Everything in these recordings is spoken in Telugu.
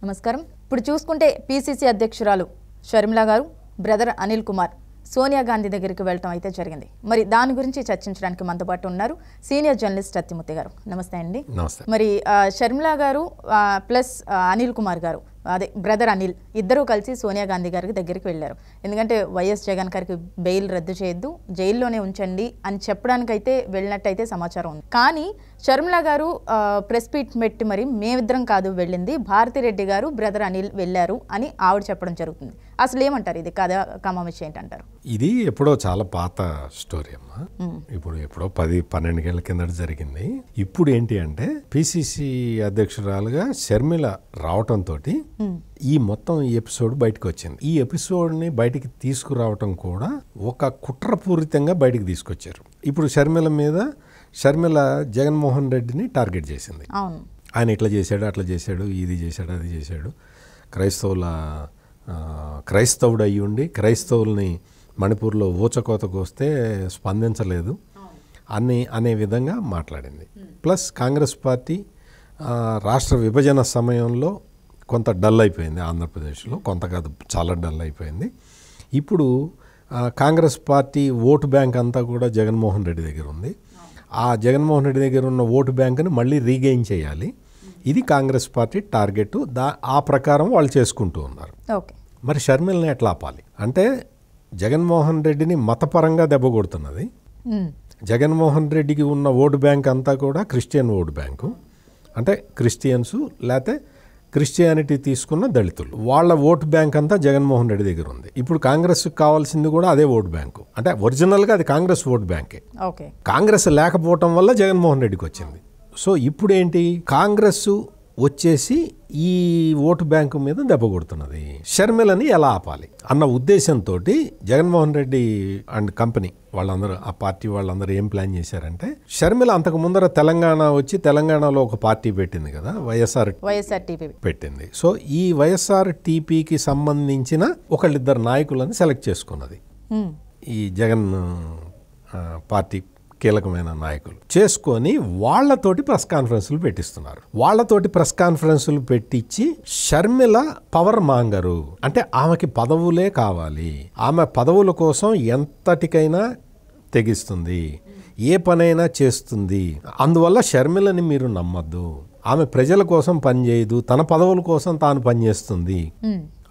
నమస్కారం. ఇప్పుడు చూసుకుంటే పిసిసి అధ్యక్షురాలు షర్మిల గారు బ్రదర్ అనిల్ కుమార్ సోనియా గాంధీ దగ్గరికి వెళ్ళటం అయితే జరిగింది. మరి దాని గురించి చర్చించడానికి మనతో పాటు ఉన్నారు సీనియర్ జర్నలిస్ట్ అత్తిమూర్తి గారు. నమస్తే అండి. నమస్తే. మరి షర్మిల గారు ప్లస్ అనిల్ కుమార్ గారు, అదే బ్రదర్ అనిల్, ఇద్దరూ కలిసి సోనియా గాంధీ గారికి దగ్గరికి వెళ్ళారు. ఎందుకంటే వైఎస్ జగన్ గారికి బెయిల్ రద్దు చేయొద్దు, జైల్లోనే ఉంచండి అని చెప్పడానికైతే వెళ్ళినట్టయితే సమాచారం ఉంది. కానీ షర్మిల గారు ప్రెస్ మీట్ పెట్టి మరి మేమిద్దరం కాదు వెళ్ళింది, భారతిరెడ్డి గారు బ్రదర్ అనిల్ వెళ్ళారు అని ఆవిడ చెప్పడం జరుగుతుంది. అసలు ఏమంటారు? ఇది కథ కమామిషి ఏంటంటారు? ఇది ఎప్పుడో చాలా పాత స్టోరీ అమ్మా. ఇప్పుడు ఎప్పుడో 10-12 ఏళ్ల కిందట జరిగింది. ఇప్పుడు ఏంటి అంటే పిసిసి అధ్యక్షురాలుగా షర్మిల రావటంతో ఈ మొత్తం ఎపిసోడ్ బయటకు వచ్చింది. ఈ ఎపిసోడ్ ని బయటికి తీసుకురావటం కూడా ఒక కుట్రపూరితంగా బయటికి తీసుకొచ్చారు. ఇప్పుడు షర్మిల జగన్మోహన్ రెడ్డిని టార్గెట్ చేసింది. ఆయన ఇట్లా చేశాడు, అట్లా చేశాడు, ఇది చేశాడు, అది చేశాడు, క్రైస్తవుడు అయ్యి ఉండి క్రైస్తవుల్ని మణిపూర్లో ఊచకోతకు వస్తే స్పందించలేదు అనే విధంగా మాట్లాడింది. ప్లస్ కాంగ్రెస్ పార్టీ రాష్ట్ర విభజన సమయంలో కొంత డల్ అయిపోయింది ఆంధ్రప్రదేశ్లో, కొంత కాదు చాలా డల్ అయిపోయింది. ఇప్పుడు కాంగ్రెస్ పార్టీ ఓటు బ్యాంక్ అంతా కూడా జగన్మోహన్ రెడ్డి దగ్గర ఉంది. ఆ జగన్మోహన్ రెడ్డి దగ్గర ఉన్న ఓటు బ్యాంకుని మళ్ళీ రీగెయిన్ చేయాలి. ఇది కాంగ్రెస్ పార్టీ టార్గెట్. ఆ ప్రకారం వాళ్ళు చేసుకుంటూ ఉన్నారు. మరి షర్మిలని ఎట్లా ఆపాలి అంటే, జగన్మోహన్ రెడ్డిని మతపరంగా దెబ్బ కొడుతున్నది. జగన్మోహన్ రెడ్డికి ఉన్న ఓటు బ్యాంక్ అంతా కూడా క్రిస్టియన్ ఓటు బ్యాంకు, అంటే క్రిస్టియన్స్ లేకపోతే క్రిస్టియానిటీ తీసుకున్న దళితులు, వాళ్ళ ఓటు బ్యాంక్ అంతా జగన్మోహన్ రెడ్డి దగ్గర ఉంది. ఇప్పుడు కాంగ్రెస్ కావాల్సింది కూడా అదే ఓటు బ్యాంకు, అంటే ఒరిజినల్గా అది కాంగ్రెస్ ఓటు బ్యాంకే. కాంగ్రెస్ లేకపోవటం వల్ల జగన్మోహన్ రెడ్డికి వచ్చింది. సో ఇప్పుడు ఏంటి, కాంగ్రెస్ వచ్చేసి ఈ ఓటు బ్యాంకు మీద దెబ్బ కొడుతున్నది. షర్మిలని ఎలా ఆపాలి అన్న ఉద్దేశంతో జగన్మోహన్ రెడ్డి అండ్ కంపెనీ వాళ్ళందరూ, ఆ పార్టీ వాళ్ళందరూ ఏం ప్లాన్ చేశారంటే, షర్మిల అంతకు ముందర తెలంగాణ వచ్చి తెలంగాణలో ఒక పార్టీ పెట్టింది కదా, వైఎస్ఆర్టీపీ పెట్టింది. సో ఈ వైఎస్ఆర్టీపీకి సంబంధించిన ఒకళ్ళిద్దరు నాయకులను సెలెక్ట్ చేసుకున్నది ఈ జగన్ పార్టీ కీలకమైన నాయకులు చేసుకొని వాళ్ళతోటి ప్రెస్ కాన్ఫరెన్సులు పెట్టిస్తున్నారు. వాళ్ళతోటి ప్రెస్ కాన్ఫరెన్సులు పెట్టించి షర్మిల పవర్ మాంగరు, అంటే ఆమెకి పదవులే కావాలి, ఆమె పదవుల కోసం ఎంతటికైనా తెగిస్తుంది, ఏ పనైనా చేస్తుంది, అందువల్ల షర్మిలని మీరు నమ్మద్దు, ఆమె ప్రజల కోసం పనిచేయదు, తన పదవుల కోసం తాను పనిచేస్తుంది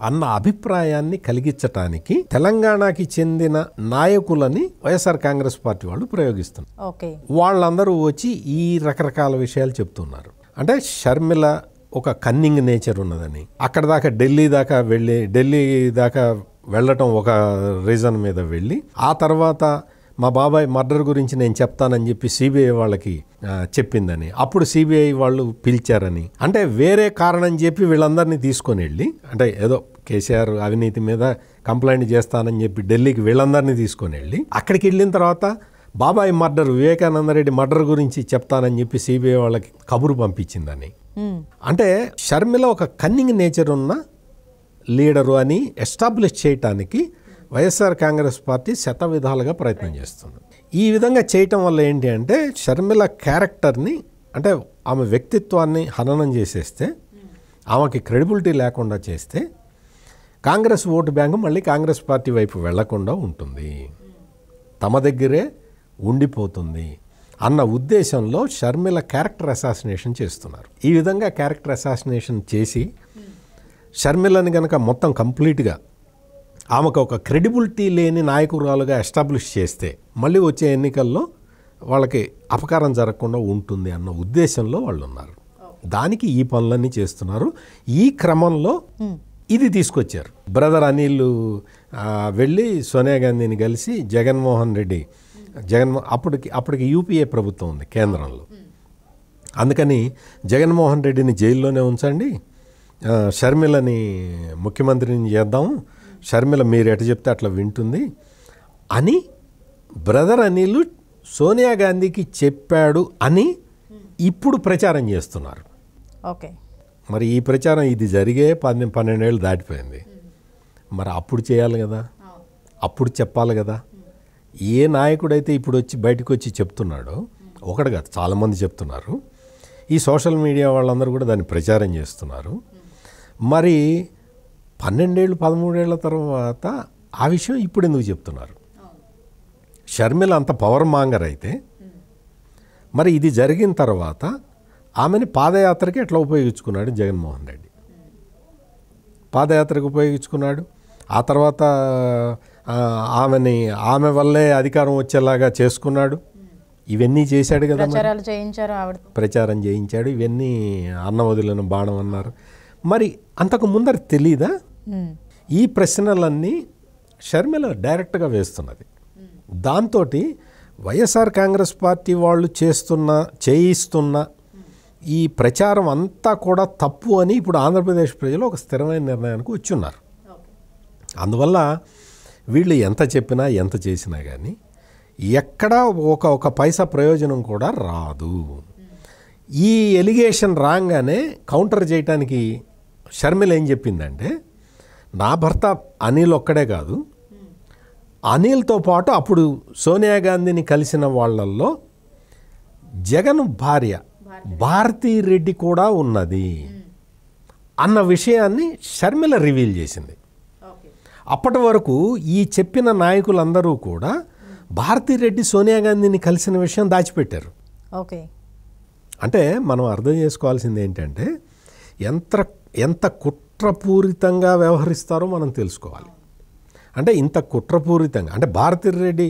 అన్న అభిప్రాయాన్ని కలిగించటానికి తెలంగాణకి చెందిన నాయకులని వైఎస్ఆర్ కాంగ్రెస్ పార్టీ వాళ్ళు ప్రయోగిస్తున్నారు. వాళ్ళందరూ వచ్చి ఈ రకరకాల విషయాలు చెప్తున్నారు. అంటే షర్మిల ఒక కన్నింగ్ నేచర్ ఉన్నదని, అక్కడ దాకా ఢిల్లీ దాకా వెళ్ళటం ఒక రీజన్ మీద వెళ్ళి, ఆ తర్వాత మా బాబాయ్ మర్డర్ గురించి నేను చెప్తానని చెప్పి సిబిఐ వాళ్ళకి చెప్పిందని, అప్పుడు సిబిఐ వాళ్ళు పిలిచారని, అంటే వేరే కారణం చెప్పి వీళ్ళందరినీ తీసుకొని వెళ్ళి, అంటే ఏదో కేసీఆర్ అవినీతి మీద కంప్లైంట్ చేస్తానని చెప్పి ఢిల్లీకి వీళ్ళందరినీ తీసుకొని వెళ్ళి, అక్కడికి వెళ్ళిన తర్వాత బాబాయ్ మర్డర్, వివేకానందరెడ్డి మర్డర్ గురించి చెప్తానని చెప్పి సిబిఐ వాళ్ళకి కబురు పంపించిందని. అంటే షర్మిల ఒక కన్నింగ్ నేచర్ ఉన్న లీడరు అని ఎస్టాబ్లిష్ చేయటానికి వైఎస్ఆర్ కాంగ్రెస్ పార్టీ శతవిధాలుగా ప్రయత్నం చేస్తుంది. ఈ విధంగా చేయటం వల్ల ఏంటి అంటే, షర్మిల క్యారెక్టర్ని, అంటే ఆమె వ్యక్తిత్వాన్ని హననం చేసేస్తే, ఆమెకి క్రెడిబిలిటీ లేకుండా చేస్తే, కాంగ్రెస్ ఓటు బ్యాంకు మళ్ళీ కాంగ్రెస్ పార్టీ వైపు వెళ్లకుండా ఉంటుంది, తమ దగ్గరే ఉండిపోతుంది అన్న ఉద్దేశంలో షర్మిల క్యారెక్టర్ అసాసినేషన్ చేస్తున్నారు. ఈ విధంగా క్యారెక్టర్ అసాసినేషన్ చేసి షర్మిలని కనుక మొత్తం కంప్లీట్గా ఆమెకు ఒక క్రెడిబిలిటీ లేని నాయకురాలుగా ఎస్టాబ్లిష్ చేస్తే మళ్ళీ వచ్చే ఎన్నికల్లో వాళ్ళకి అపకారం జరగకుండా ఉంటుంది అన్న ఉద్దేశంలో వాళ్ళు ఉన్నారు. దానికి ఈ పనులన్నీ చేస్తున్నారు. ఈ క్రమంలో ఇది తీసుకొచ్చారు. బ్రదర్ అనిల్ వెళ్ళి సోనియా గాంధీని కలిసి జగన్మోహన్ రెడ్డి అప్పటికి యూపీఏ ప్రభుత్వం ఉంది కేంద్రంలో, అందుకని జగన్మోహన్ రెడ్డిని జైల్లోనే ఉంచండి, షర్మిలని ముఖ్యమంత్రిని చేద్దాము, షర్మిల మీరు ఎట చెప్తే అట్లా వింటుంది అని బ్రదర్ అనిల్ సోనియా గాంధీకి చెప్పాడు అని ఇప్పుడు ప్రచారం చేస్తున్నారు. మరి ఈ ప్రచారం ఇది జరిగే 12 ఏళ్ళు దాటిపోయింది. మరి అప్పుడు చేయాలి కదా, అప్పుడు చెప్పాలి కదా. ఏ నాయకుడైతే ఇప్పుడు వచ్చి బయటకు వచ్చి చెప్తున్నాడో, ఒకటి కాదు చాలామంది చెప్తున్నారు, ఈ సోషల్ మీడియా వాళ్ళందరూ కూడా దాన్ని ప్రచారం చేస్తున్నారు. మరి 12 ఏళ్ళు 13 ఏళ్ల తర్వాత ఆ విషయం ఇప్పుడు ఎందుకు చెప్తున్నారు? షర్మిల అంత పవర్ మాంగర్ అయితే మరి ఇది జరిగిన తర్వాత ఆమెని పాదయాత్రకి ఎట్లా ఉపయోగించుకున్నాడు జగన్మోహన్ రెడ్డి? పాదయాత్రకు ఉపయోగించుకున్నాడు. ఆ తర్వాత ఆమె వల్లే అధికారం వచ్చేలాగా చేసుకున్నాడు. ఇవన్నీ చేశాడు కదా, ప్రచారం చేయించాడు. ఇవన్నీ అన్న వదిలిన బాణం అన్నారు. మరి అంతకు ముందర తెలీదా? ఈ ప్రశ్నలన్నీ షర్మిల డైరెక్ట్గా వేస్తున్నది. దాంతో వైఎస్ఆర్ కాంగ్రెస్ పార్టీ వాళ్ళు చేయిస్తున్న ఈ ప్రచారం అంతా కూడా తప్పు అని ఇప్పుడు ఆంధ్రప్రదేశ్ ప్రజలు ఒక స్థిరమైన నిర్ణయానికి వచ్చున్నారు. అందువల్ల వీళ్ళు ఎంత చెప్పినా ఎంత చేసినా కానీ ఎక్కడా ఒక పైసా ప్రయోజనం కూడా రాదు. ఈ ఎలిగేషన్ రాగానే కౌంటర్ చేయడానికి షర్మిల ఏం చెప్పిందంటే, నా భర్త అనిల్ ఒక్కడే కాదు, అనిల్తో పాటు అప్పుడు సోనియా గాంధీని కలిసిన వాళ్ళల్లో జగన్ భార్య భారతీరెడ్డి కూడా ఉన్నది అన్న విషయాన్ని షర్మిల రివీల్ చేసింది. అప్పటి వరకు ఈ చెప్పిన నాయకులందరూ కూడా భారతీరెడ్డి సోనియా గాంధీని కలిసిన విషయం దాచిపెట్టారు. ఓకే, అంటే మనం అర్థం చేసుకోవాల్సింది ఏంటంటే ఎంత కుట్రపూరితంగా వ్యవహరిస్తారో మనం తెలుసుకోవాలి. అంటే ఇంత కుట్రపూరితంగా అంటే భారతీరెడ్డి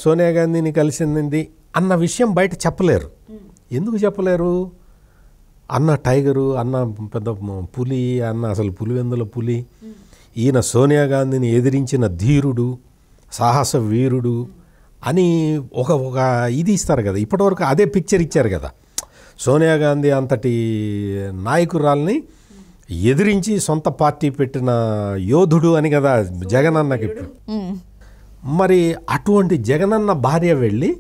సోనియా గాంధీని కలిసింది అన్న విషయం బయట చెప్పలేరు. ఎందుకు చెప్పలేరు? అన్న టైగరు, అన్న పెద్ద పులి, అన్న అసలు పులివెందుల పులి, ఈయన సోనియా గాంధీని ఎదిరించిన ధీరుడు, సాహస వీరుడు అని ఒక ఇది ఇస్తారు కదా. ఇప్పటివరకు అదే పిక్చర్ ఇచ్చారు కదా. సోనియా గాంధీ అంతటి నాయకురాల్ని ఎదిరించి సొంత పార్టీ పెట్టిన యోధుడు అని కదా జగనన్నకి. మరి అటువంటి జగనన్న భార్య వెళ్ళి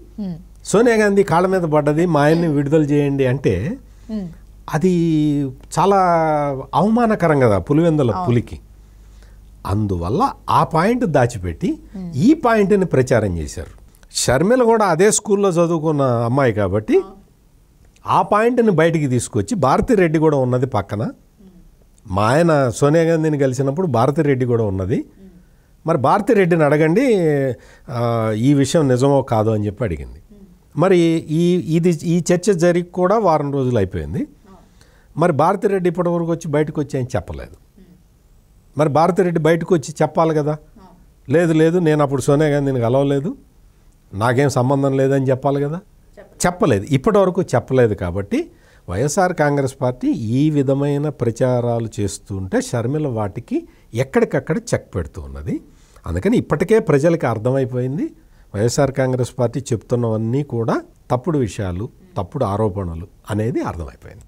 సోనియా గాంధీ కాళ్ళ మీద పడ్డది, మా ఆయన్ని విడుదల చేయండి అంటే అది చాలా అవమానకరం కదా పులివెందుల పులికి. అందువల్ల ఆ పాయింట్ దాచిపెట్టి ఈ పాయింట్ని ప్రచారం చేశారు. షర్మిల కూడా అదే స్కూల్లో చదువుకున్న అమ్మాయి కాబట్టి ఆ పాయింట్ని బయటికి తీసుకొచ్చి భారతీరెడ్డి కూడా ఉన్నది పక్కన, మా ఆయన సోనియా గాంధీని కలిసినప్పుడు భారతీరెడ్డి కూడా ఉన్నది, మరి భారతీరెడ్డిని అడగండి ఈ విషయం నిజమో కాదో అని చెప్పి అడిగింది. మరి ఈ చర్చ జరిగి కూడా వారం రోజులు అయిపోయింది. మరి భారతీరెడ్డి ఇప్పటివరకు వచ్చి బయటకు వచ్చి ఆయన చెప్పలేదు. మరి భారతీరెడ్డి బయటకు వచ్చి చెప్పాలి కదా. లేదు నేను అప్పుడు సోనియా గాంధీని కలవలేదు, నాకేం సంబంధం లేదని చెప్పాలి కదా. చెప్పలేదు, ఇప్పటివరకు చెప్పలేదు. కాబట్టి వైఎస్ఆర్ కాంగ్రెస్ పార్టీ ఈ విధమైన ప్రచారాలు చేస్తుంటే షర్మిల వాటికి ఎక్కడికక్కడ చెక్ పెడుతూ ఉన్నది. అందుకని ఇప్పటికే ప్రజలకి అర్థమైపోయింది వైఎస్ఆర్ కాంగ్రెస్ పార్టీ చెప్తున్నవన్నీ కూడా తప్పుడు విషయాలు, తప్పుడు ఆరోపణలు అనేది అర్థమైపోయింది.